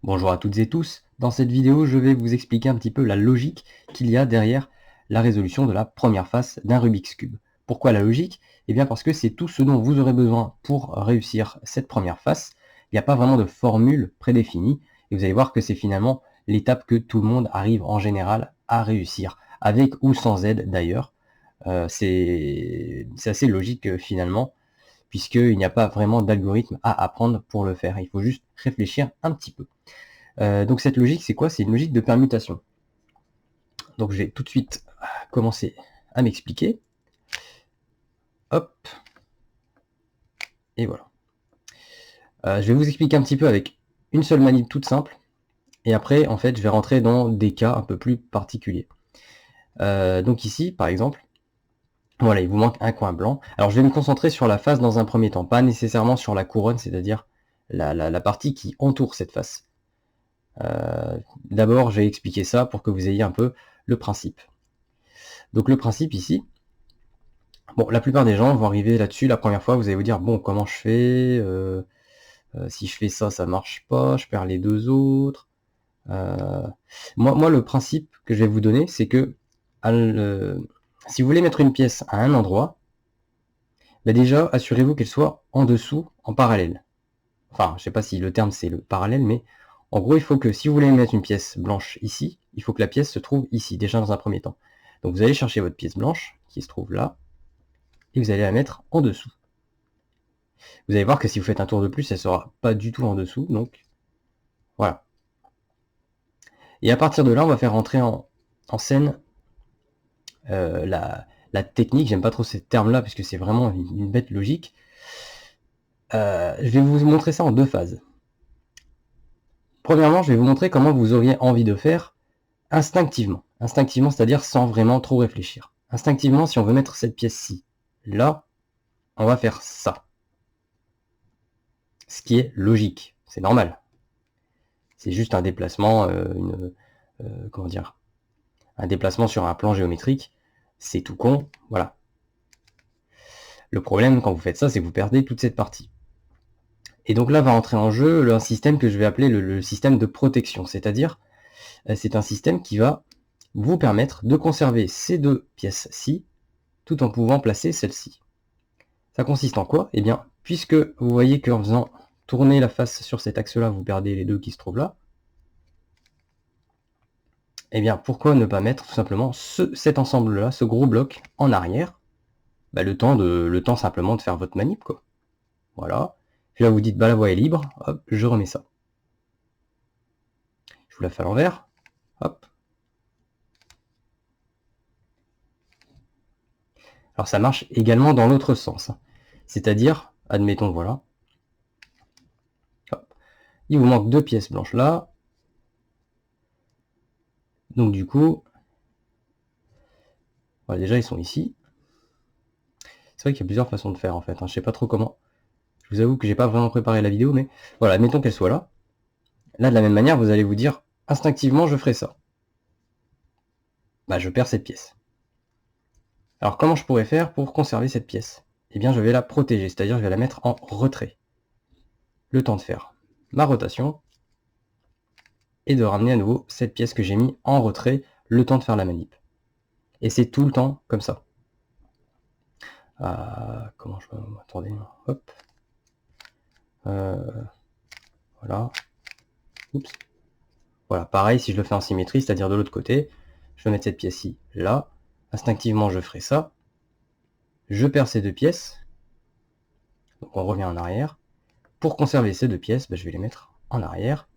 Bonjour à toutes et tous, dans cette vidéo je vais vous expliquer un petit peu la logique qu'il y a derrière la résolution de la première face d'un Rubik's Cube. Pourquoi la logique? Eh bien parce que c'est tout ce dont vous aurez besoin pour réussir cette première face. Il n'y a pas vraiment de formule prédéfinie, et vous allez voir que c'est finalement l'étape que tout le monde arrive en général à réussir, avec ou sans aide d'ailleurs. C'est assez logique finalement, puisqu'il n'y a pas vraiment d'algorithme à apprendre pour le faire, il faut juste réfléchir un petit peu. Donc cette logique, c'est quoi? C'est une logique de permutation. Donc je vais tout de suite commencer à m'expliquer. Hop. Et voilà. Je vais vous expliquer un petit peu avec une seule manip toute simple. Et après, en fait, je vais rentrer dans des cas un peu plus particuliers. Donc ici, par exemple, voilà, il vous manque un coin blanc. Alors je vais me concentrer sur la face dans un premier temps, pas nécessairement sur la couronne, c'est-à-dire la partie qui entoure cette face. D'abord, je vais expliquer ça pour que vous ayez un peu le principe. Donc le principe ici, bon, la plupart des gens vont arriver là-dessus la première fois, vous allez vous dire, bon, comment je fais si je fais ça, ça marche pas, je perds les deux autres. Moi, le principe que je vais vous donner, c'est que si vous voulez mettre une pièce à un endroit, bah déjà, assurez-vous qu'elle soit en dessous, en parallèle. Enfin, je sais pas si le terme c'est le parallèle, mais en gros, il faut que si vous voulez mettre une pièce blanche ici, il faut que la pièce se trouve ici, déjà dans un premier temps. Donc vous allez chercher votre pièce blanche, qui se trouve là, et vous allez la mettre en dessous. Vous allez voir que si vous faites un tour de plus, elle sera pas du tout en dessous, donc voilà. Et à partir de là, on va faire rentrer en scène la technique. J'aime pas trop ces termes-là, parce que c'est vraiment une bête logique. Je vais vous montrer ça en deux phases. Premièrement, je vais vous montrer comment vous auriez envie de faire instinctivement. Instinctivement, c'est-à-dire sans vraiment trop réfléchir. Instinctivement, si on veut mettre cette pièce-ci là, on va faire ça. Ce qui est logique, c'est normal. C'est juste un déplacement, comment dire, un déplacement sur un plan géométrique. C'est tout con, voilà. Le problème quand vous faites ça, c'est que vous perdez toute cette partie. Et donc là va entrer en jeu un système que je vais appeler le système de protection, c'est-à-dire c'est un système qui va vous permettre de conserver ces deux pièces-ci tout en pouvant placer celle-ci. Ça consiste en quoi? Eh bien, puisque vous voyez qu'en faisant tourner la face sur cet axe-là, vous perdez les deux qui se trouvent là, eh bien, pourquoi ne pas mettre tout simplement cet ensemble-là, ce gros bloc, en arrière, bah, le temps simplement de faire votre manip, quoi. Voilà. Puis là, vous dites, bah la voie est libre, hop, je remets ça. Je vous la fais à l'envers, hop. Alors ça marche également dans l'autre sens. C'est-à-dire, admettons, voilà. Hop. Il vous manque deux pièces blanches là. Donc du coup, voilà, déjà ils sont ici. C'est vrai qu'il y a plusieurs façons de faire en fait, hein. Je sais pas trop comment. Je vous avoue que j'ai pas vraiment préparé la vidéo, mais voilà, admettons qu'elle soit là. Là, de la même manière, vous allez vous dire, instinctivement, je ferai ça. Bah, je perds cette pièce. Alors, comment je pourrais faire pour conserver cette pièce? Eh bien, je vais la protéger, c'est-à-dire je vais la mettre en retrait. Le temps de faire ma rotation, et de ramener à nouveau cette pièce que j'ai mis en retrait, le temps de faire la manip. Et c'est tout le temps comme ça. Comment je peux... Attendez, hop. Voilà. Oups. Voilà, pareil, si je le fais en symétrie, c'est-à-dire de l'autre côté, je vais mettre cette pièce-ci là. Instinctivement, je ferai ça. Je perds ces deux pièces. Donc on revient en arrière. Pour conserver ces deux pièces, je vais les mettre en arrière.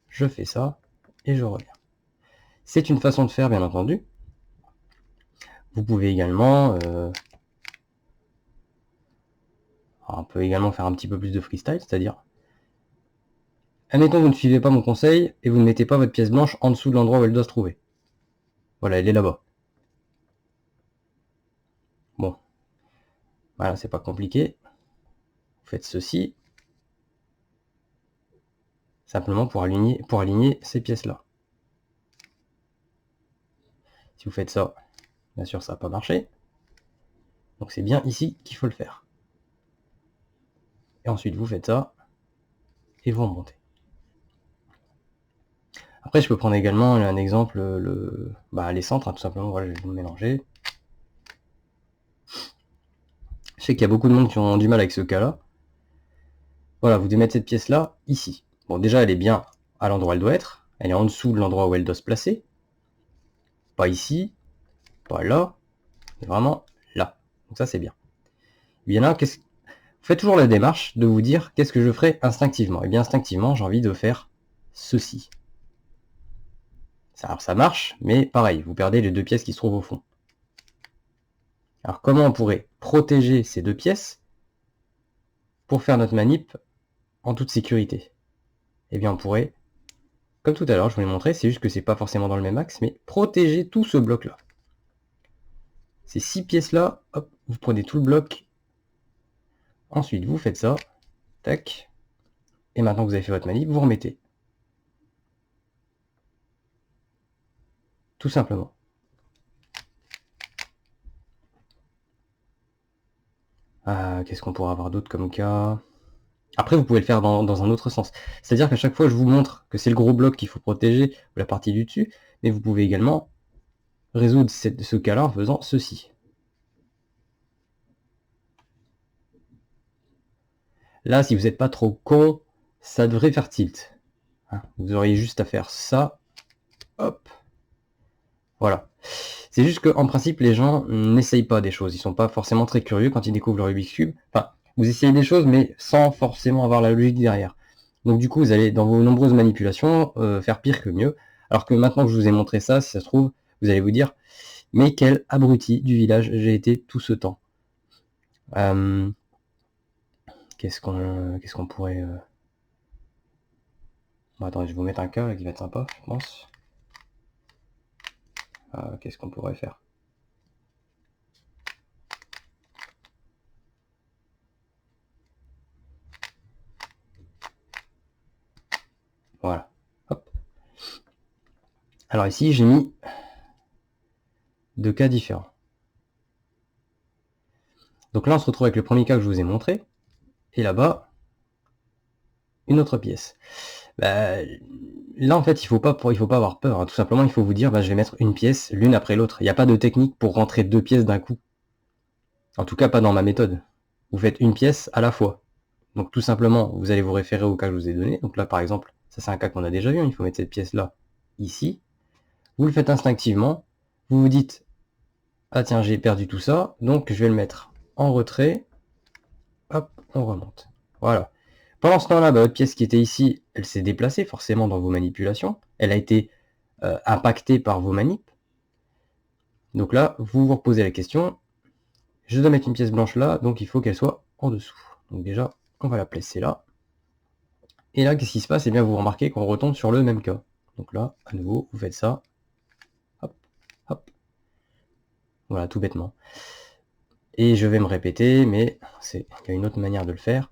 Je fais ça et je reviens. C'est une façon de faire, bien entendu. Vous pouvez également... on peut également faire un petit peu plus de freestyle, c'est-à-dire... Admettons que vous ne suivez pas mon conseil et vous ne mettez pas votre pièce blanche en dessous de l'endroit où elle doit se trouver. Voilà, elle est là-bas. Bon. Voilà, c'est pas compliqué. Vous faites ceci. Simplement pour aligner ces pièces-là. Si vous faites ça, bien sûr, ça va pas marcher. Donc c'est bien ici qu'il faut le faire. Et ensuite, vous faites ça. Et vous remontez. Après, je peux prendre également un exemple, les centres, hein, tout simplement. Voilà, je vais vous le mélanger. Je sais qu'il y a beaucoup de monde qui ont du mal avec ce cas-là. Voilà, vous devez mettre cette pièce-là, ici. Bon, déjà, elle est bien à l'endroit où elle doit être. Elle est en dessous de l'endroit où elle doit se placer. Pas ici, pas là, mais vraiment là. Donc ça, c'est bien. Et bien là, faites toujours la démarche de vous dire qu'est-ce que je ferai instinctivement. Et bien instinctivement, j'ai envie de faire ceci. Alors ça marche, mais pareil, vous perdez les deux pièces qui se trouvent au fond. Alors comment on pourrait protéger ces deux pièces pour faire notre manip en toute sécurité? Eh bien on pourrait, comme tout à l'heure, je vous l'ai montré, c'est juste que c'est pas forcément dans le même axe, mais protéger tout ce bloc-là. Ces 6 pièces-là, hop, vous prenez tout le bloc. Ensuite, vous faites ça. Tac. Et maintenant que vous avez fait votre manip, vous remettez. Tout simplement. Qu'est-ce qu'on pourrait avoir d'autre comme cas? Après, vous pouvez le faire dans un autre sens. C'est-à-dire qu'à chaque fois, je vous montre que c'est le gros bloc qu'il faut protéger, ou la partie du dessus, mais vous pouvez également résoudre ce cas-là en faisant ceci. Là, si vous n'êtes pas trop con, ça devrait faire tilt. Vous auriez juste à faire ça. Hop. Voilà. C'est juste qu'en principe, les gens n'essayent pas des choses. Ils sont pas forcément très curieux quand ils découvrent le Rubik's Cube. Enfin, vous essayez des choses, mais sans forcément avoir la logique derrière. Donc du coup, vous allez, dans vos nombreuses manipulations, faire pire que mieux. Alors que maintenant que je vous ai montré ça, si ça se trouve, vous allez vous dire, mais quel abruti du village j'ai été tout ce temps. Qu'est-ce qu'on pourrait... Bon, attendez, je vais vous mettre un cas là, qui va être sympa, je pense. Qu'est-ce qu'on pourrait faire? Voilà. Hop. Alors ici, j'ai mis deux cas différents. Donc là, on se retrouve avec le premier cas que je vous ai montré. Et là-bas, une autre pièce. Là, en fait, il faut pas avoir peur. Hein. Tout simplement, il faut vous dire, je vais mettre une pièce l'une après l'autre. Il n'y a pas de technique pour rentrer deux pièces d'un coup. En tout cas, pas dans ma méthode. Vous faites une pièce à la fois. Donc tout simplement, vous allez vous référer au cas que je vous ai donné. Donc là, par exemple, ça c'est un cas qu'on a déjà vu. Il faut mettre cette pièce-là, ici. Vous le faites instinctivement. Vous vous dites, ah tiens, j'ai perdu tout ça. Donc je vais le mettre en retrait. Hop, on remonte. Voilà. Pendant ce temps-là, votre pièce qui était ici, elle s'est déplacée forcément dans vos manipulations. Elle a été impactée par vos manips. Donc là, vous vous reposez la question, je dois mettre une pièce blanche là, donc il faut qu'elle soit en dessous. Donc déjà, on va la placer là. Et là, qu'est-ce qui se passe? Eh bien, vous remarquez qu'on retombe sur le même cas. Donc là, à nouveau, vous faites ça. Hop, hop. Voilà, tout bêtement. Et je vais me répéter, mais il y a une autre manière de le faire,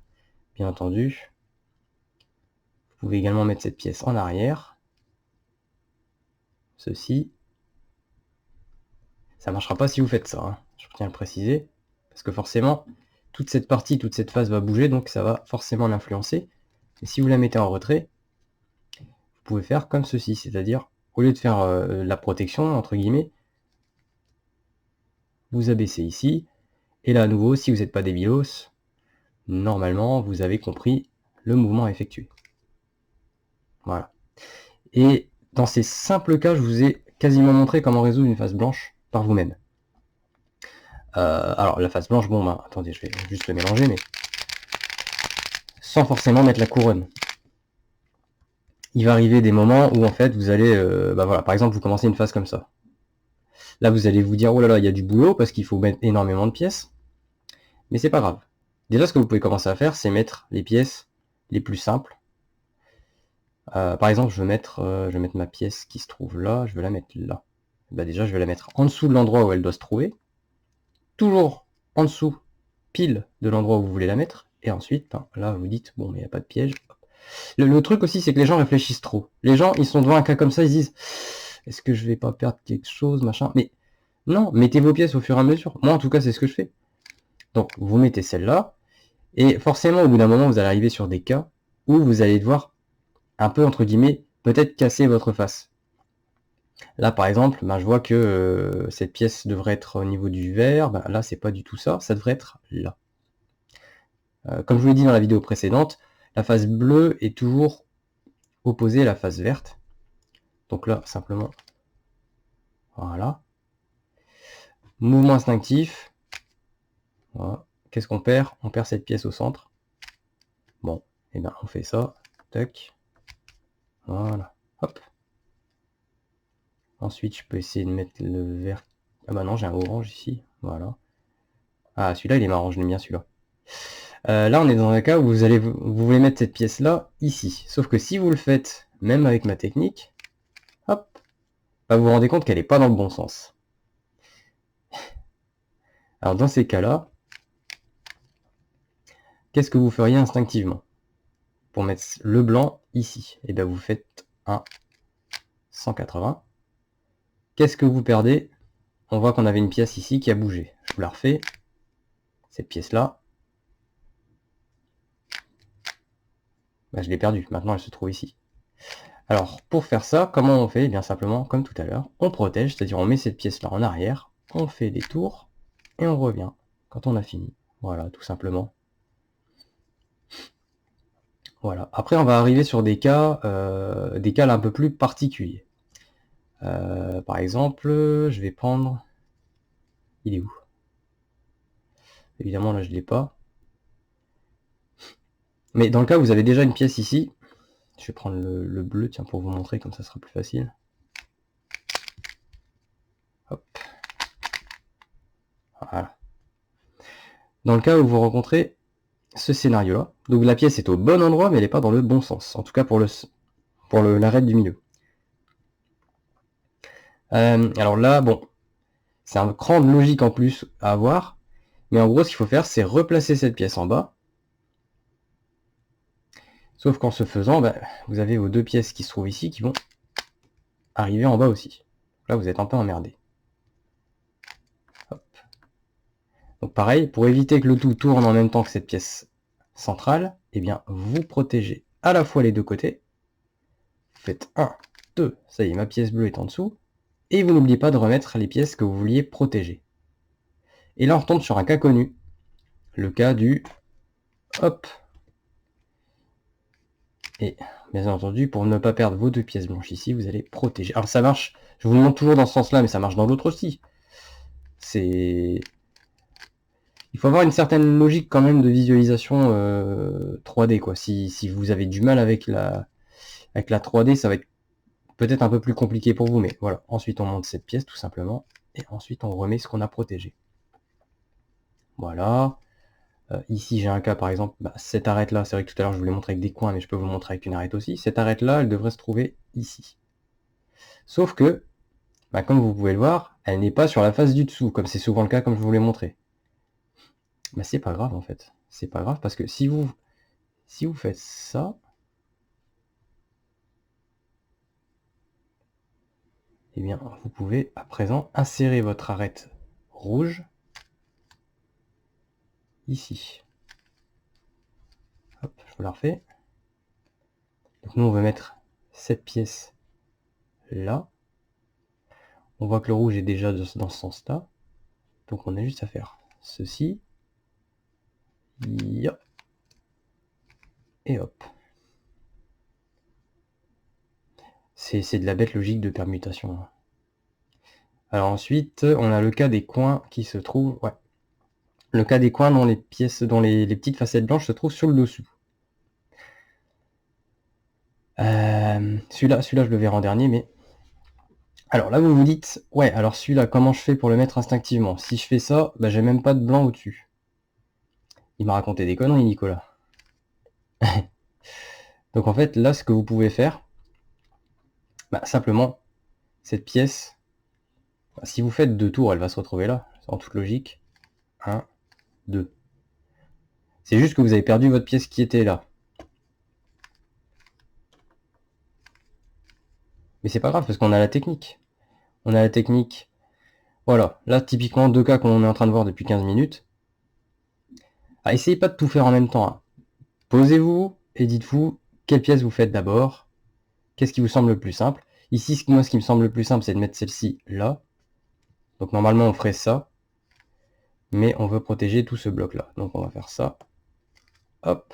bien entendu. Vous pouvez également mettre cette pièce en arrière. Ceci. Ça ne marchera pas si vous faites ça, hein. Je tiens à le préciser. Parce que forcément, toute cette partie, toute cette phase va bouger, donc ça va forcément l'influencer. Et si vous la mettez en retrait, vous pouvez faire comme ceci, c'est-à-dire, au lieu de faire la protection, entre guillemets, vous abaissez ici, et là à nouveau, si vous n'êtes pas débilos, normalement, vous avez compris le mouvement à effectuer. Voilà. Et dans ces simples cas, je vous ai quasiment montré comment résoudre une face blanche par vous-même. Alors la face blanche, attendez, je vais juste le mélanger, mais sans forcément mettre la couronne. Il va arriver des moments où en fait vous allez, voilà, par exemple vous commencez une phase comme ça. Là vous allez vous dire, oh là là, il y a du boulot parce qu'il faut mettre énormément de pièces, mais c'est pas grave. Déjà ce que vous pouvez commencer à faire, c'est mettre les pièces les plus simples. Par exemple, je vais mettre ma pièce qui se trouve là, je vais la mettre là. Déjà je vais la mettre en dessous de l'endroit où elle doit se trouver, toujours en dessous, pile de l'endroit où vous voulez la mettre, et ensuite, là vous dites, bon mais il n'y a pas de piège. Le truc aussi, c'est que les gens réfléchissent trop. Les gens, ils sont devant un cas comme ça, ils se disent, est-ce que je vais pas perdre quelque chose, machin. Mais non, mettez vos pièces au fur et à mesure. Moi, en tout cas, c'est ce que je fais. Donc, vous mettez celle-là, et forcément, au bout d'un moment, vous allez arriver sur des cas où vous allez devoir un peu, entre guillemets, peut-être casser votre face. Là, par exemple, je vois que cette pièce devrait être au niveau du vert. Là, c'est pas du tout ça. Ça devrait être là. Comme je vous l'ai dit dans la vidéo précédente, la face bleue est toujours opposée à la face verte. Donc là, simplement, voilà. Mouvement instinctif. Voilà. Qu'est-ce qu'on perd? On perd cette pièce au centre. Bon, et bien on fait ça. Tac. Voilà. Hop. Ensuite, je peux essayer de mettre le vert. Ah bah non, j'ai un orange ici. Voilà. Ah, celui-là, il est marrant, je l'aime bien celui-là. Là, on est dans un cas où vous voulez mettre cette pièce-là ici. Sauf que si vous le faites, même avec ma technique, hop, vous vous rendez compte qu'elle n'est pas dans le bon sens. Alors, dans ces cas-là, qu'est-ce que vous feriez instinctivement pour mettre le blanc ici? Et bien, vous faites un 180. Qu'est-ce que vous perdez? On voit qu'on avait une pièce ici qui a bougé. Je vous la refais. Cette pièce-là, je l'ai perdue. Maintenant, elle se trouve ici. Alors, pour faire ça, comment on fait? Eh bien, simplement, comme tout à l'heure, on protège, c'est-à-dire on met cette pièce-là en arrière, on fait des tours, et on revient quand on a fini. Voilà, tout simplement. Voilà. Après, on va arriver sur des cas là un peu plus particuliers. Par exemple, je vais prendre... Il est où? Évidemment, là, je ne l'ai pas. Mais dans le cas où vous avez déjà une pièce ici, je vais prendre le bleu, tiens, pour vous montrer, comme ça sera plus facile. Hop. Voilà. Dans le cas où vous rencontrez ce scénario-là, donc la pièce est au bon endroit, mais elle n'est pas dans le bon sens. En tout cas pour l'arête du milieu. Alors là, bon, c'est un cran de logique en plus à avoir, mais en gros, ce qu'il faut faire, c'est replacer cette pièce en bas. Sauf qu'en ce faisant, vous avez vos deux pièces qui se trouvent ici qui vont arriver en bas aussi. Là, vous êtes un peu emmerdé. Hop. Donc pareil, pour éviter que le tout tourne en même temps que cette pièce centrale, eh bien, vous protégez à la fois les deux côtés. Vous faites 1, 2, ça y est, ma pièce bleue est en dessous. Et vous n'oubliez pas de remettre les pièces que vous vouliez protéger. Et là, on retombe sur un cas connu. Le cas du... Hop. Et bien entendu, pour ne pas perdre vos deux pièces blanches ici, vous allez protéger. Alors ça marche, je vous le montre toujours dans ce sens-là, mais ça marche dans l'autre aussi. Il faut avoir une certaine logique quand même de visualisation 3D, quoi. Si vous avez du mal avec la 3D, ça va être peut-être un peu plus compliqué pour vous, mais voilà. Ensuite, on monte cette pièce, tout simplement, et ensuite, on remet ce qu'on a protégé. Voilà. Ici, j'ai un cas, par exemple, cette arête-là, c'est vrai que tout à l'heure, je vous l'ai montré avec des coins, mais je peux vous le montrer avec une arête aussi. Cette arête-là, elle devrait se trouver ici. Sauf que, comme vous pouvez le voir, elle n'est pas sur la face du dessous, comme c'est souvent le cas, comme je vous l'ai montré. C'est pas grave, en fait. C'est pas grave, parce que si vous faites ça, eh bien, vous pouvez, à présent, insérer votre arête rouge ici. Hop, je vous la refais. Donc nous, on veut mettre cette pièce là. On voit que le rouge est déjà dans ce sens-là. Donc on a juste à faire ceci. Et hop. C'est de la bête logique de permutation. Alors ensuite, on a le cas des coins qui se trouvent... Ouais. Le cas des coins dont les pièces, dont les petites facettes blanches se trouvent sur le dessous. Celui-là, je le verrai en dernier, mais... Alors là, vous vous dites, ouais, alors celui-là, comment je fais pour le mettre instinctivement? Si je fais ça, j'ai même pas de blanc au-dessus. Il m'a raconté des conneries, Nicolas. Donc en fait, là, ce que vous pouvez faire, simplement, cette pièce, si vous faites 2 tours, elle va se retrouver là, en toute logique. 1, 2. C'est juste que vous avez perdu votre pièce qui était là. Mais c'est pas grave, parce qu'on a la technique. On a la technique. Voilà, là, typiquement, 2 cas qu'on est en train de voir depuis 15 minutes. Essayez pas de tout faire en même temps. Posez-vous et dites-vous quelle pièce vous faites d'abord, qu'est-ce qui vous semble le plus simple? Ici, moi, ce qui me semble le plus simple, c'est de mettre celle-ci là. Donc normalement, on ferait ça. Mais on veut protéger tout ce bloc-là. Donc on va faire ça. Hop.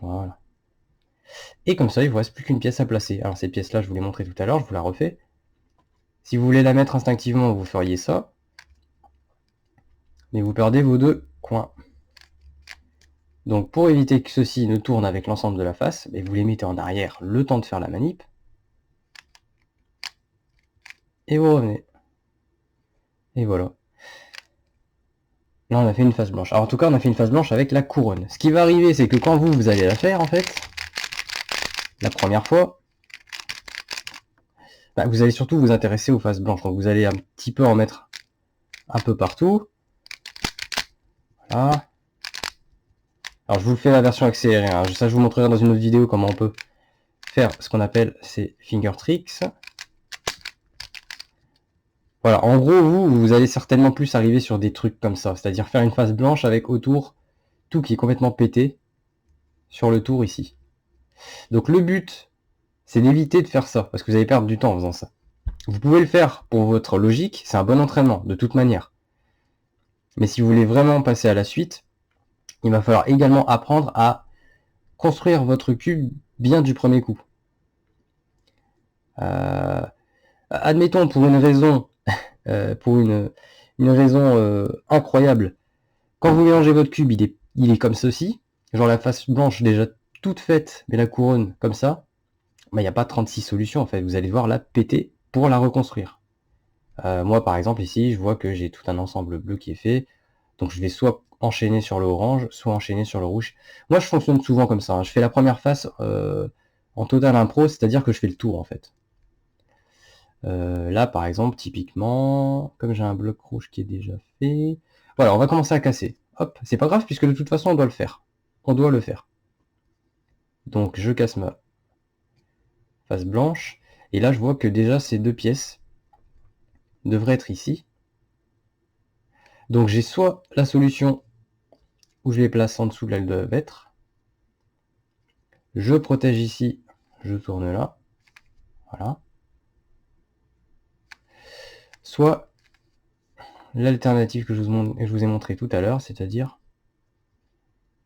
Voilà. Et comme ça, il ne vous reste plus qu'une pièce à placer. Alors cette pièce-là, je vous l'ai montré tout à l'heure, je vous la refais. Si vous voulez la mettre instinctivement, vous feriez ça. Mais vous perdez vos deux coins. Donc pour éviter que ceci ne tourne avec l'ensemble de la face, vous les mettez en arrière le temps de faire la manip. Et vous revenez. Et voilà. Là, on a fait une face blanche. Alors en tout cas, on a fait une face blanche avec la couronne. Ce qui va arriver, c'est que quand vous allez la faire, en fait, la première fois, vous allez surtout vous intéresser aux faces blanches. Donc vous allez un petit peu en mettre un peu partout. Voilà. Alors je vous fais la version accélérée. Hein. Ça, je vous montrerai dans une autre vidéo comment on peut faire ce qu'on appelle ces finger tricks. Voilà, en gros, vous allez certainement plus arriver sur des trucs comme ça. C'est-à-dire faire une face blanche avec autour tout qui est complètement pété sur le tour ici. Donc le but, c'est d'éviter de faire ça, parce que vous allez perdre du temps en faisant ça. Vous pouvez le faire pour votre logique, c'est un bon entraînement, de toute manière. Mais si vous voulez vraiment passer à la suite, il va falloir également apprendre à construire votre cube bien du premier coup. Admettons pour une raison, incroyable, quand vous mélangez votre cube, il est comme ceci, genre la face blanche déjà toute faite, mais la couronne comme ça, il n'y a pas 36 solutions en fait, vous allez devoir la péter pour la reconstruire. Moi par exemple ici, je vois que j'ai tout un ensemble bleu qui est fait, donc je vais soit enchaîner sur le orange, soit enchaîner sur le rouge. Moi je fonctionne souvent comme ça, hein. Je fais la première face en total impro, c'est-à-dire que je fais le tour en fait. Là par exemple, typiquement, comme j'ai un bloc rouge qui est déjà fait, voilà, on va commencer à casser. Hop, c'est pas grave puisque de toute façon on doit le faire. On doit le faire. Donc je casse ma face blanche, et là je vois que déjà ces deux pièces devraient être ici. Donc j'ai soit la solution où je les place en dessous de l'aile de être, je protège ici, je tourne là, voilà. Soit l'alternative que je vous ai montré tout à l'heure, c'est-à-dire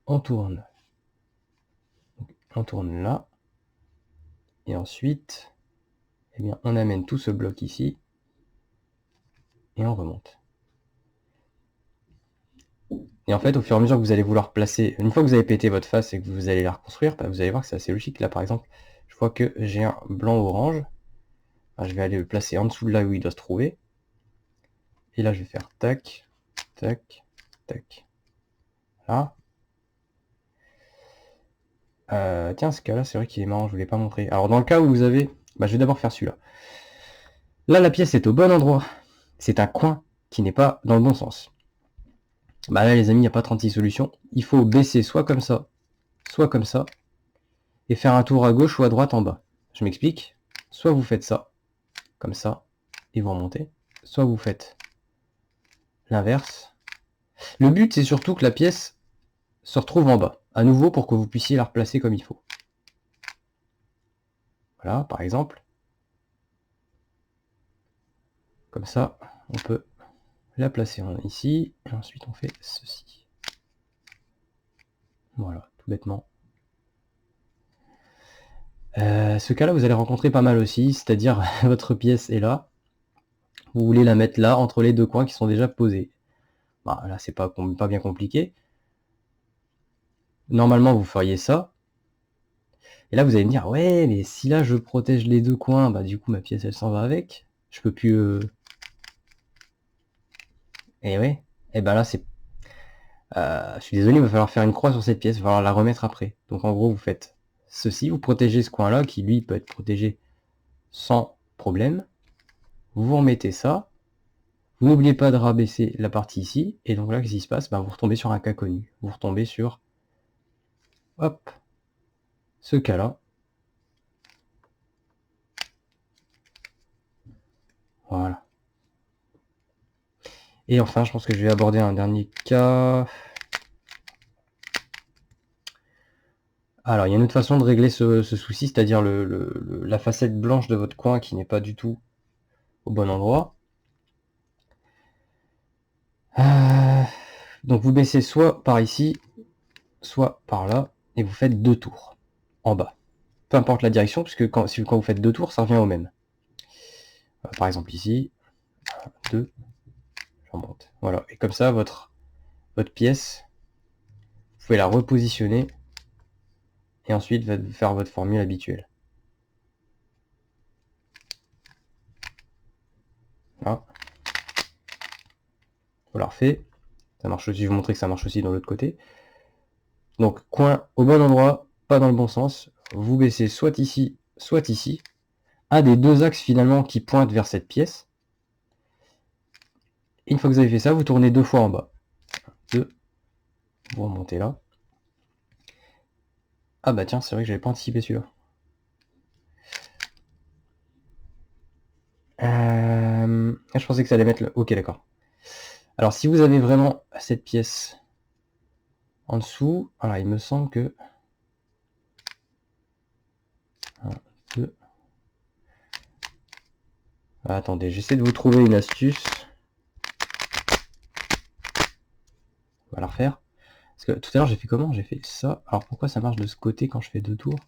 on tourne. Donc, on tourne là, et ensuite, eh bien, on amène tout ce bloc ici, et on remonte. Et en fait, au fur et à mesure que vous allez vouloir placer, une fois que vous avez pété votre face et que vous allez la reconstruire, vous allez voir que c'est assez logique. Là, par exemple, je vois que j'ai un blanc-orange. Je vais aller le placer en dessous de là où il doit se trouver. Et là, je vais faire tac, tac, tac. Là. Tiens, ce cas-là, c'est vrai qu'il est marrant, je ne vous l'ai pas montré. Alors, dans le cas où vous avez... je vais d'abord faire celui-là. Là, la pièce est au bon endroit. C'est un coin qui n'est pas dans le bon sens. Là, les amis, il n'y a pas 36 solutions. Il faut baisser soit comme ça, et faire un tour à gauche ou à droite en bas. Je m'explique. Soit vous faites ça, comme ça, et vous remontez. Soit vous faites l'inverse. Le but, c'est surtout que la pièce se retrouve en bas, à nouveau pour que vous puissiez la replacer comme il faut. Voilà, par exemple. Comme ça, on peut la placer ici, et ensuite on fait ceci. Voilà, tout bêtement. Ce cas-là, vous allez rencontrer pas mal aussi, c'est-à-dire votre pièce est là, vous voulez la mettre là, entre les deux coins qui sont déjà posés. Là, c'est pas bien compliqué. Normalement, vous feriez ça. Et là, vous allez me dire, ouais, mais si là, je protège les deux coins, du coup, ma pièce, elle s'en va avec. Je peux plus... Et ouais. Et là, c'est... je suis désolé, il va falloir faire une croix sur cette pièce, il va falloir la remettre après. Donc, en gros, vous faites ceci, vous protégez ce coin-là, qui, lui, peut être protégé sans problème. Vous remettez ça. Vous n'oubliez pas de rabaisser la partie ici. Et donc là, qu'est-ce qui se passe? Vous retombez sur un cas connu. Vous retombez sur... Hop. Ce cas-là. Voilà. Et enfin, je pense que je vais aborder un dernier cas. Alors, il y a une autre façon de régler ce souci, c'est-à-dire la facette blanche de votre coin qui n'est pas du tout au bon endroit. Donc vous baissez soit par ici, soit par là, et vous faites 2 tours en bas. Peu importe la direction, puisque quand vous faites 2 tours, ça revient au même. Par exemple ici, 2, j'en monte. Voilà, et comme ça, votre pièce, vous pouvez la repositionner, et ensuite faire votre formule habituelle. Voilà. Voilà, refait. Ça marche aussi, je vais vous montrer que ça marche aussi dans l'autre côté. Donc, coin au bon endroit, pas dans le bon sens. Vous baissez soit ici, soit ici. Un des deux axes finalement qui pointent vers cette pièce. Et une fois que vous avez fait ça, vous tournez 2 fois en bas. 2. Vous remontez là. Ah bah tiens, c'est vrai que j'avais pas anticipé celui-là. Je pensais que ça allait mettre le... Ok, d'accord. Alors, si vous avez vraiment cette pièce en dessous, voilà, il me semble que... 1, 2... Ah, attendez, j'essaie de vous trouver une astuce. On va la refaire. Parce que tout à l'heure, j'ai fait comment? J'ai fait ça. Alors, pourquoi ça marche de ce côté quand je fais 2 tours?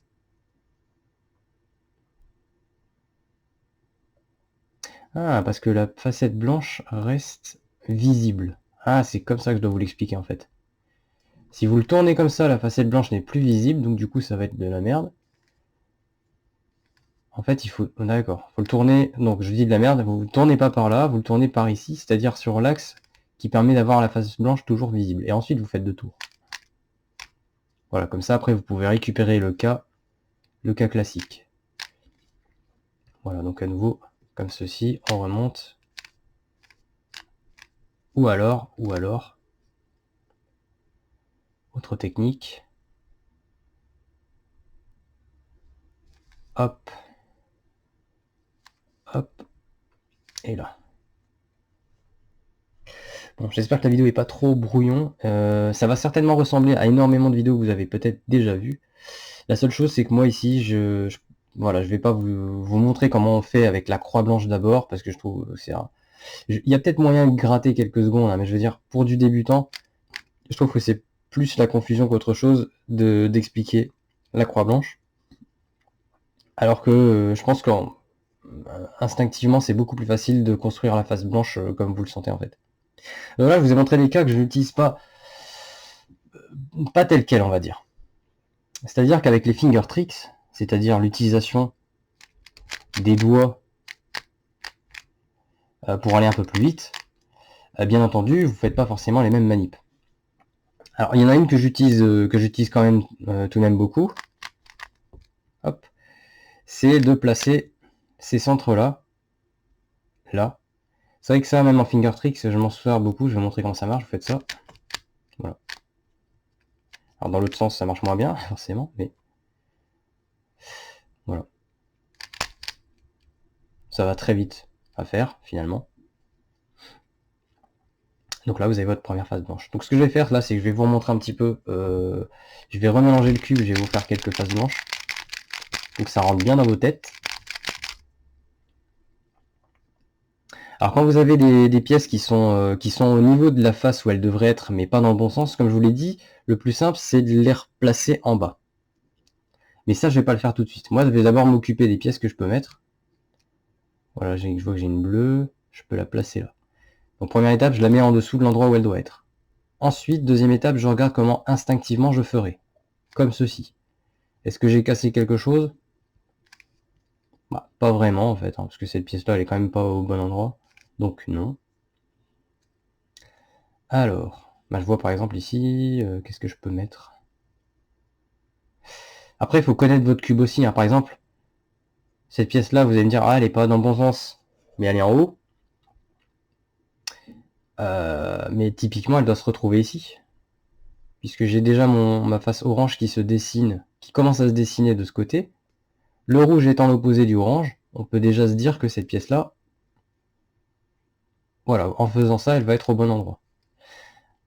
Ah, parce que la facette blanche reste visible. Ah, c'est comme ça que je dois vous l'expliquer, en fait. Si vous le tournez comme ça, la facette blanche n'est plus visible, donc du coup, ça va être de la merde. En fait, il faut... D'accord, faut le tourner... Donc, je dis de la merde, vous le tournez pas par là, vous le tournez par ici, c'est-à-dire sur l'axe qui permet d'avoir la face blanche toujours visible. Et ensuite, vous faites 2 tours. Voilà, comme ça, après, vous pouvez récupérer le cas classique. Voilà, donc à nouveau, comme ceci, on remonte. Ou alors, autre technique. Hop. Hop. Et là. Bon, j'espère que la vidéo est pas trop brouillon. Ça va certainement ressembler à énormément de vidéos que vous avez peut-être déjà vues. La seule chose, c'est que moi ici, voilà, je vais pas vous montrer comment on fait avec la croix blanche d'abord, parce que je trouve c'est il y a peut-être moyen de gratter quelques secondes, hein, mais je veux dire, pour du débutant, je trouve que c'est plus la confusion qu'autre chose d'expliquer la croix blanche. Alors que je pense qu'instinctivement, c'est beaucoup plus facile de construire la face blanche comme vous le sentez en fait. Donc là, je vous ai montré des cas que je n'utilise pas tel quel, on va dire. C'est-à-dire qu'avec les finger tricks, c'est-à-dire l'utilisation des doigts pour aller un peu plus vite, bien entendu, vous ne faites pas forcément les mêmes manips. Alors, il y en a une que j'utilise quand même tout de même beaucoup. Hop, c'est de placer ces centres-là, là. C'est vrai que ça, même en finger tricks, je m'en sers beaucoup. Je vais vous montrer comment ça marche. Vous faites ça. Voilà. Alors, dans l'autre sens, ça marche moins bien, forcément, mais voilà. Ça va très vite à faire, finalement. Donc là, vous avez votre première face blanche. Donc ce que je vais faire là, c'est que je vais vous remontrer un petit peu. Je vais remélanger le cube, je vais vous faire quelques faces blanches. Pour que ça rentre bien dans vos têtes. Alors quand vous avez des pièces qui sont au niveau de la face où elles devraient être, mais pas dans le bon sens, comme je vous l'ai dit, le plus simple, c'est de les replacer en bas. Mais ça, je vais pas le faire tout de suite. Moi, je vais d'abord m'occuper des pièces que je peux mettre. Voilà, je vois que j'ai une bleue, je peux la placer là. Donc première étape, je la mets en dessous de l'endroit où elle doit être. Ensuite, deuxième étape, je regarde comment instinctivement je ferai. Comme ceci. Est-ce que j'ai cassé quelque chose? Bah, pas vraiment en fait, hein, parce que cette pièce-là, elle est quand même pas au bon endroit. Donc non. Alors, bah, je vois par exemple ici, qu'est-ce que je peux mettre? Après, il faut connaître votre cube aussi, hein. Par exemple, cette pièce-là, vous allez me dire, ah, elle est pas dans le bon sens, mais elle est en haut. Mais typiquement, elle doit se retrouver ici. Puisque j'ai déjà ma face orange qui se dessine, qui commence à se dessiner de ce côté. Le rouge étant l'opposé du orange, on peut déjà se dire que cette pièce-là, voilà, en faisant ça, elle va être au bon endroit.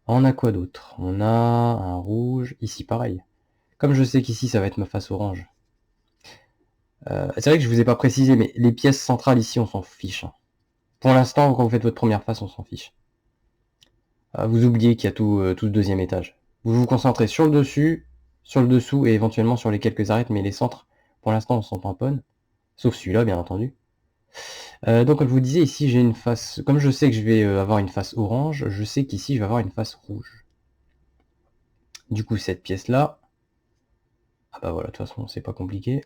On a quoi d'autre? On a un rouge, ici pareil. comme je sais qu'ici ça va être ma face orange, c'est vrai que je vous ai pas précisé, mais les pièces centrales ici, on s'en fiche. Hein. Pour l'instant, quand vous faites votre première face, on s'en fiche. Vous oubliez qu'il y a tout le deuxième étage. Vous vous concentrez sur le dessus, sur le dessous et éventuellement sur les quelques arêtes, mais les centres, pour l'instant, on s'en tamponne. Sauf celui-là, bien entendu. Donc, comme je vous disais, ici, j'ai une face... Comme je sais que je vais avoir une face orange, je sais qu'ici, je vais avoir une face rouge. Du coup, cette pièce-là... Ah bah voilà, de toute façon, c'est pas compliqué.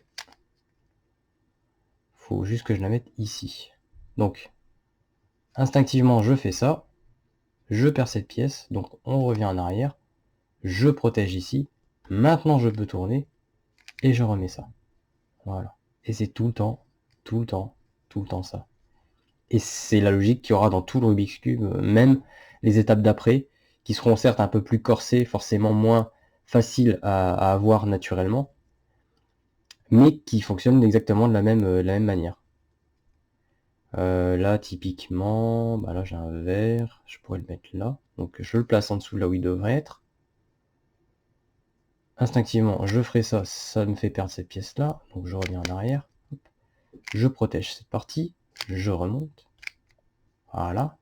Faut juste que je la mette ici. Donc, instinctivement, je fais ça. Je perds cette pièce, donc on revient en arrière. Je protège ici. Maintenant, je peux tourner. Et je remets ça. Voilà. Et c'est tout le temps, tout le temps, tout le temps ça. Et c'est la logique qu'il y aura dans tout le Rubik's Cube, même les étapes d'après, qui seront certes un peu plus corsées, forcément moins faciles à avoir naturellement, mais qui fonctionnent exactement de la même manière. Là, typiquement, bah là j'ai un vert, je pourrais le mettre là, donc je le place en dessous là où il devrait être. Instinctivement, je ferai ça, ça me fait perdre cette pièce-là, donc je reviens en arrière. Hop. Je protège cette partie, je remonte. Voilà.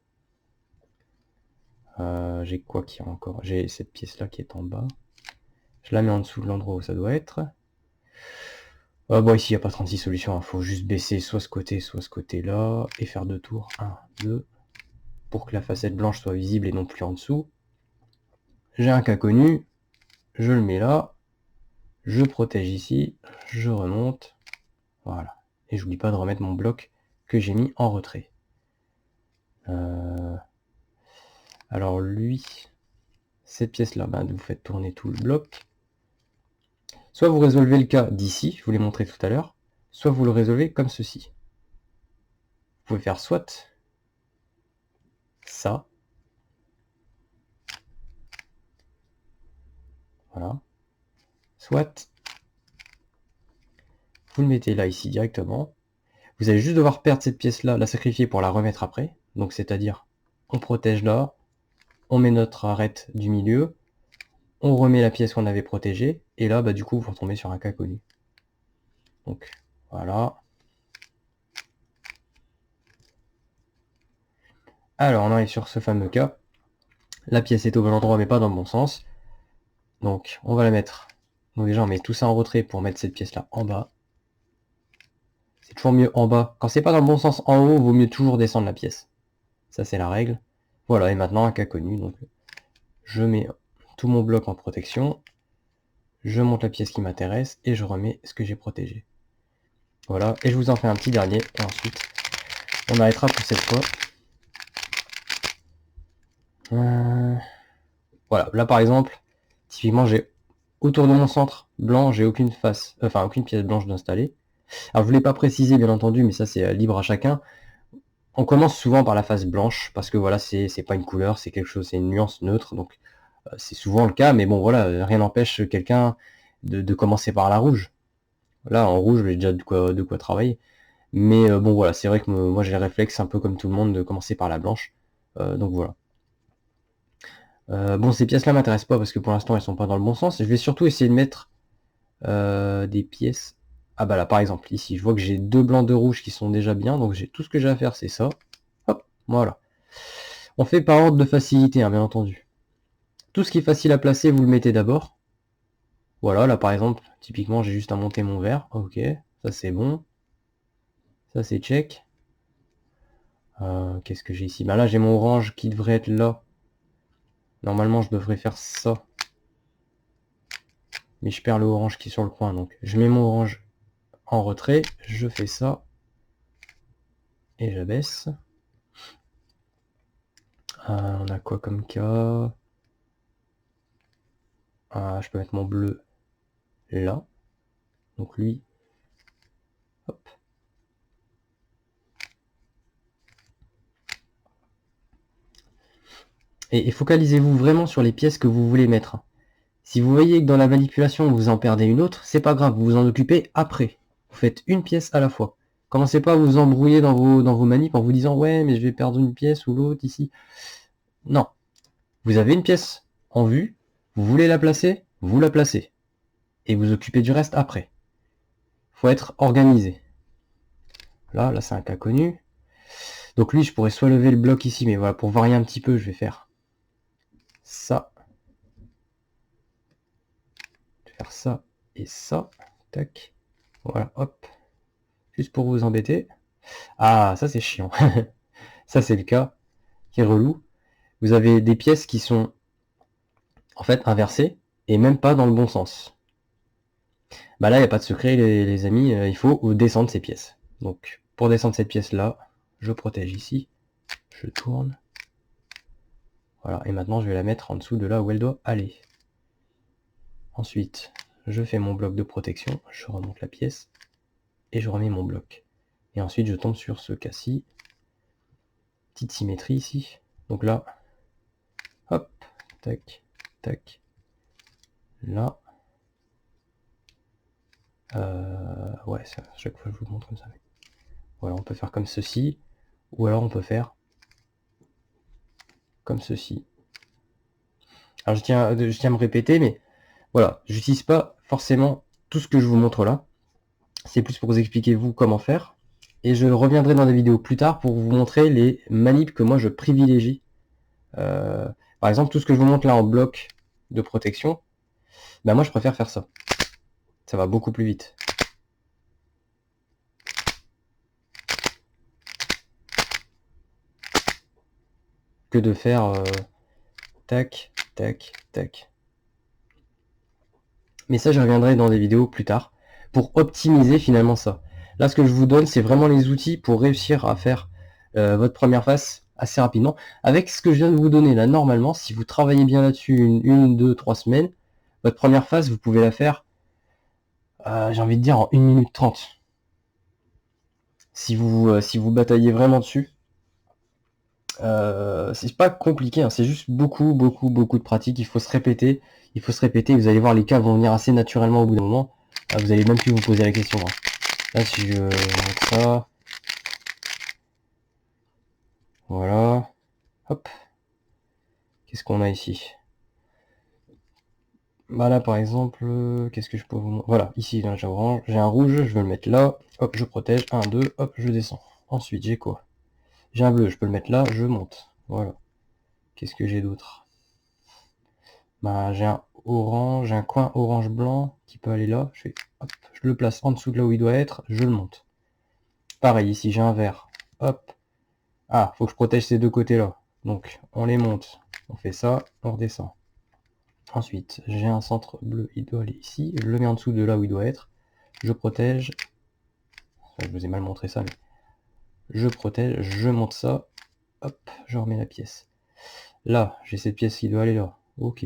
J'ai quoi qui est encore? J'ai cette pièce-là qui est en bas. Je la mets en dessous de l'endroit où ça doit être. Bon, ici, il n'y a pas 36 solutions. Il faut juste baisser soit ce côté-là, et faire 2 tours. 1, 2, pour que la facette blanche soit visible et non plus en dessous. J'ai un cas connu, je le mets là, je protège ici, je remonte. Voilà. Et j'oublie pas de remettre mon bloc que j'ai mis en retrait. Alors lui, cette pièce-là, bah, vous faites tourner tout le bloc. Soit vous résolvez le cas d'ici, je vous l'ai montré tout à l'heure, soit vous le résolvez comme ceci. Vous pouvez faire soit ça, voilà, soit vous le mettez là, ici, directement. Vous allez juste devoir perdre cette pièce-là, la sacrifier pour la remettre après. Donc c'est-à-dire, on protège là, on met notre arête du milieu, on remet la pièce qu'on avait protégée, et là, bah, du coup, vous retombez sur un cas connu. Donc, voilà. Alors, on arrive sur ce fameux cas. La pièce est au bon endroit, mais pas dans le bon sens. Donc, on va la mettre. Donc déjà, on met tout ça en retrait pour mettre cette pièce-là en bas. C'est toujours mieux en bas. Quand c'est pas dans le bon sens en haut, vaut mieux toujours descendre la pièce. Ça, c'est la règle. Voilà, et maintenant, un cas connu. Donc, je mets tout mon bloc en protection. Je monte la pièce qui m'intéresse et je remets ce que j'ai protégé. Voilà, et je vous en fais un petit dernier, et ensuite, on arrêtera pour cette fois. Voilà, là par exemple, typiquement, j'ai autour de mon centre blanc, j'ai aucune face, enfin aucune pièce blanche d'installer. Alors je ne l'ai pas précisé bien entendu, mais ça c'est libre à chacun. On commence souvent par la face blanche, parce que voilà, c'est pas une couleur, c'est quelque chose, c'est une nuance neutre, donc c'est souvent le cas, mais bon voilà, rien n'empêche quelqu'un de commencer par la rouge. Là, en rouge, j'ai déjà de quoi travailler. Mais bon voilà, c'est vrai que moi j'ai le réflexe un peu comme tout le monde de commencer par la blanche. Donc voilà. Bon, ces pièces-là m'intéressent pas parce que pour l'instant elles sont pas dans le bon sens. Je vais surtout essayer de mettre des pièces. Ah bah là par exemple, ici je vois que j'ai 2 blancs, 2 rouges qui sont déjà bien, donc j'ai tout ce que j'ai à faire c'est ça. Hop, voilà. On fait par ordre de facilité, hein, bien entendu. Tout ce qui est facile à placer, vous le mettez d'abord. Voilà, là par exemple, typiquement j'ai juste à monter mon verre. Ok, ça c'est bon. Ça c'est check. Qu'est-ce que j'ai ici? Bah là j'ai mon orange qui devrait être là. Normalement je devrais faire ça. Mais je perds le orange qui est sur le coin, donc je mets mon orange en retrait, je fais ça. Et j'abaisse. On a quoi comme cas? Je peux mettre mon bleu là. Donc lui. Hop. Et focalisez-vous vraiment sur les pièces que vous voulez mettre. Si vous voyez que dans la manipulation vous en perdez une autre, c'est pas grave, vous vous en occupez après. Vous faites une pièce à la fois. Commencez pas à vous embrouiller dans vos manips en vous disant ouais mais je vais perdre une pièce ou l'autre ici. Non. Vous avez une pièce en vue, vous voulez la placer, vous la placez. et vous occuper du reste après. Faut être organisé. Là c'est un cas connu. Donc lui, je pourrais soit lever le bloc ici, mais voilà, pour varier un petit peu, je vais faire ça. Je vais faire ça et ça. Tac. Voilà, hop. Juste pour vous embêter. Ah, ça c'est chiant. Ça c'est le cas qui est relou. Vous avez des pièces qui sont en fait inversées et même pas dans le bon sens. Bah là, il n'y a pas de secret, les amis, il faut descendre ces pièces. Donc, pour descendre cette pièce-là, je protège ici, je tourne. Voilà, et maintenant je vais la mettre en dessous de là où elle doit aller. Ensuite, je fais mon bloc de protection, je remonte la pièce, et je remets mon bloc. Et ensuite, je tombe sur ce cas-ci. Petite symétrie ici. Donc là, hop, tac, tac. Là. Ouais, à chaque fois je vous montre comme ça. Voilà, on peut faire comme ceci, ou alors on peut faire comme ceci. Alors je tiens à me répéter, mais voilà, j'utilise pas forcément tout ce que je vous montre là. C'est plus pour vous expliquer vous comment faire. Et je reviendrai dans des vidéos plus tard pour vous montrer les manips que moi je privilégie. Par exemple, tout ce que je vous montre là en bloc de protection, bah moi je préfère faire ça. Ça va beaucoup plus vite. Que de faire tac, tac, tac. Mais ça, je reviendrai dans des vidéos plus tard pour optimiser finalement ça. Là, ce que je vous donne, c'est vraiment les outils pour réussir à faire votre première phase assez rapidement. Avec ce que je viens de vous donner là, normalement, si vous travaillez bien là-dessus une, 2, 3 semaines, votre première phase, vous pouvez la faire, j'ai envie de dire, en 1 minute 30. Si vous bataillez vraiment dessus, c'est pas compliqué, hein, c'est juste beaucoup de pratique. Il faut se répéter, vous allez voir, les cas vont venir assez naturellement au bout d'un moment. Vous allez même plus vous poser la question, hein. Là, si je montre ça, voilà, hop, qu'est-ce qu'on a ici? Bah là, par exemple, qu'est-ce que je peux vous montrer? Voilà, ici, là, j'ai orange, j'ai un rouge, je vais le mettre là, hop, je protège, 1, 2, hop, je descends. Ensuite, j'ai quoi? J'ai un bleu, je peux le mettre là, je monte, voilà. Qu'est-ce que j'ai d'autre? Bah, j'ai un orange, j'ai un coin orange blanc qui peut aller là, je le place en dessous de là où il doit être, je le monte. Pareil, ici, j'ai un vert, hop. Ah, faut que je protège ces deux côtés là. Donc, on les monte, on fait ça, on redescend. Ensuite, j'ai un centre bleu, il doit aller ici, je le mets en dessous de là où il doit être, je protège, enfin, je vous ai mal montré ça, mais je protège, je monte ça, hop, je remets la pièce. Là, j'ai cette pièce qui doit aller là, ok,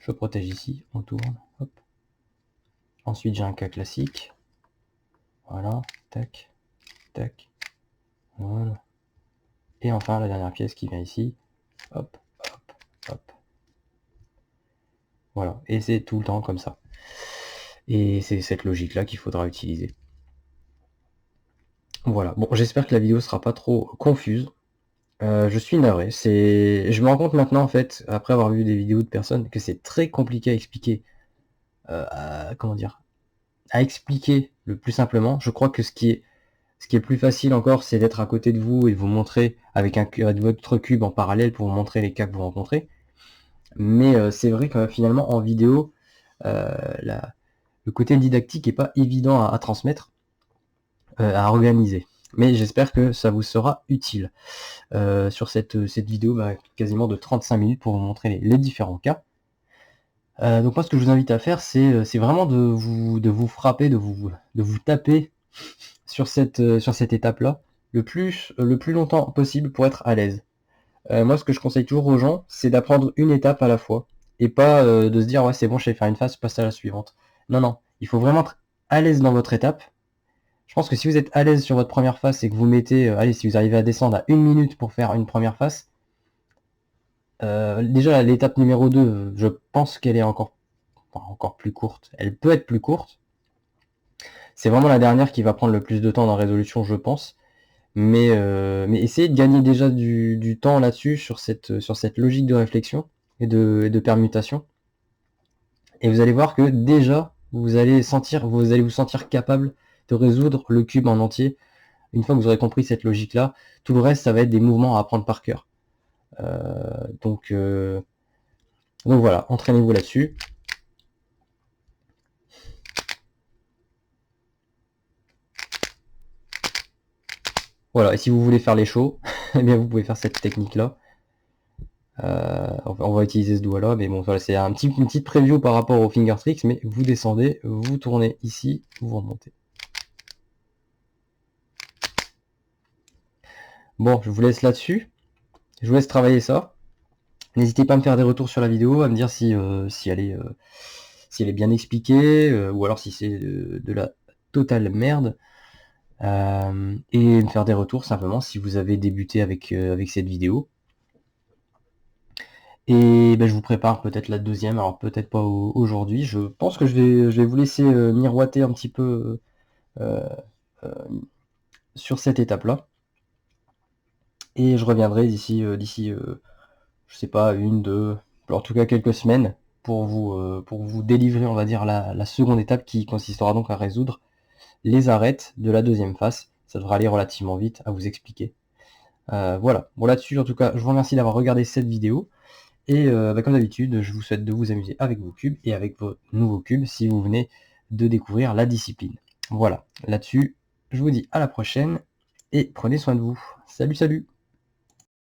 je protège ici, on tourne, hop. Ensuite, j'ai un cas classique, voilà, tac, tac, voilà. Et enfin, la dernière pièce qui vient ici, hop, hop, hop. Voilà, et c'est tout le temps comme ça. Et c'est cette logique-là qu'il faudra utiliser. Voilà, bon, j'espère que la vidéo sera pas trop confuse. Je suis navré, je me rends compte maintenant, en fait, après avoir vu des vidéos de personnes, que c'est très compliqué à expliquer, comment dire, à expliquer le plus simplement. Je crois que ce qui est plus facile encore, c'est d'être à côté de vous et de vous montrer avec votre cube en parallèle pour vous montrer les cas que vous rencontrez. Mais c'est vrai que finalement, en vidéo, le côté didactique est pas évident à transmettre, à organiser. Mais j'espère que ça vous sera utile sur cette vidéo quasiment de 35 minutes pour vous montrer les différents cas. Donc moi ce que je vous invite à faire, c'est vraiment de vous frapper, de vous taper sur cette étape-là le plus longtemps possible pour être à l'aise. Moi ce que je conseille toujours aux gens, c'est d'apprendre une étape à la fois et pas de se dire ouais c'est bon, je sais faire une phase, je passe à la suivante. Non, non, il faut vraiment être à l'aise dans votre étape. Je pense que si vous êtes à l'aise sur votre première phase et que vous mettez, allez, si vous arrivez à descendre à 1 minute pour faire une première phase, déjà l'étape numéro 2, je pense qu'elle est encore plus courte. Elle peut être plus courte. C'est vraiment la dernière qui va prendre le plus de temps dans la résolution, je pense. Mais essayez de gagner déjà du temps là-dessus, sur cette logique de réflexion et de permutation. Et vous allez voir que déjà, vous allez vous sentir capable de résoudre le cube en entier. Une fois que vous aurez compris cette logique-là, tout le reste, ça va être des mouvements à apprendre par cœur. Donc voilà, entraînez-vous là-dessus. Voilà, et si vous voulez faire les shows, eh bien vous pouvez faire cette technique-là. On va utiliser ce doigt-là, mais bon, voilà, c'est une petite preview par rapport au finger tricks, mais vous descendez, vous tournez ici, vous remontez. Bon, je vous laisse là-dessus. Je vous laisse travailler ça. N'hésitez pas à me faire des retours sur la vidéo, à me dire si elle est bien expliquée, ou alors si c'est de la totale merde. Et me faire des retours simplement si vous avez débuté avec cette vidéo. Et ben, je vous prépare peut-être la deuxième, alors peut-être pas aujourd'hui. Je pense que je vais vous laisser miroiter un petit peu euh, sur cette étape-là. Et je reviendrai d'ici, je sais pas, une, deux, en tout cas quelques semaines, pour vous délivrer, on va dire, la seconde étape qui consistera donc à résoudre les arêtes de la deuxième face. Ça devra aller relativement vite à vous expliquer. Voilà. Bon, là-dessus, en tout cas, je vous remercie d'avoir regardé cette vidéo. Et bah, comme d'habitude, je vous souhaite de vous amuser avec vos cubes et avec vos nouveaux cubes si vous venez de découvrir la discipline. Voilà. Là-dessus, je vous dis à la prochaine et prenez soin de vous. Salut, salut!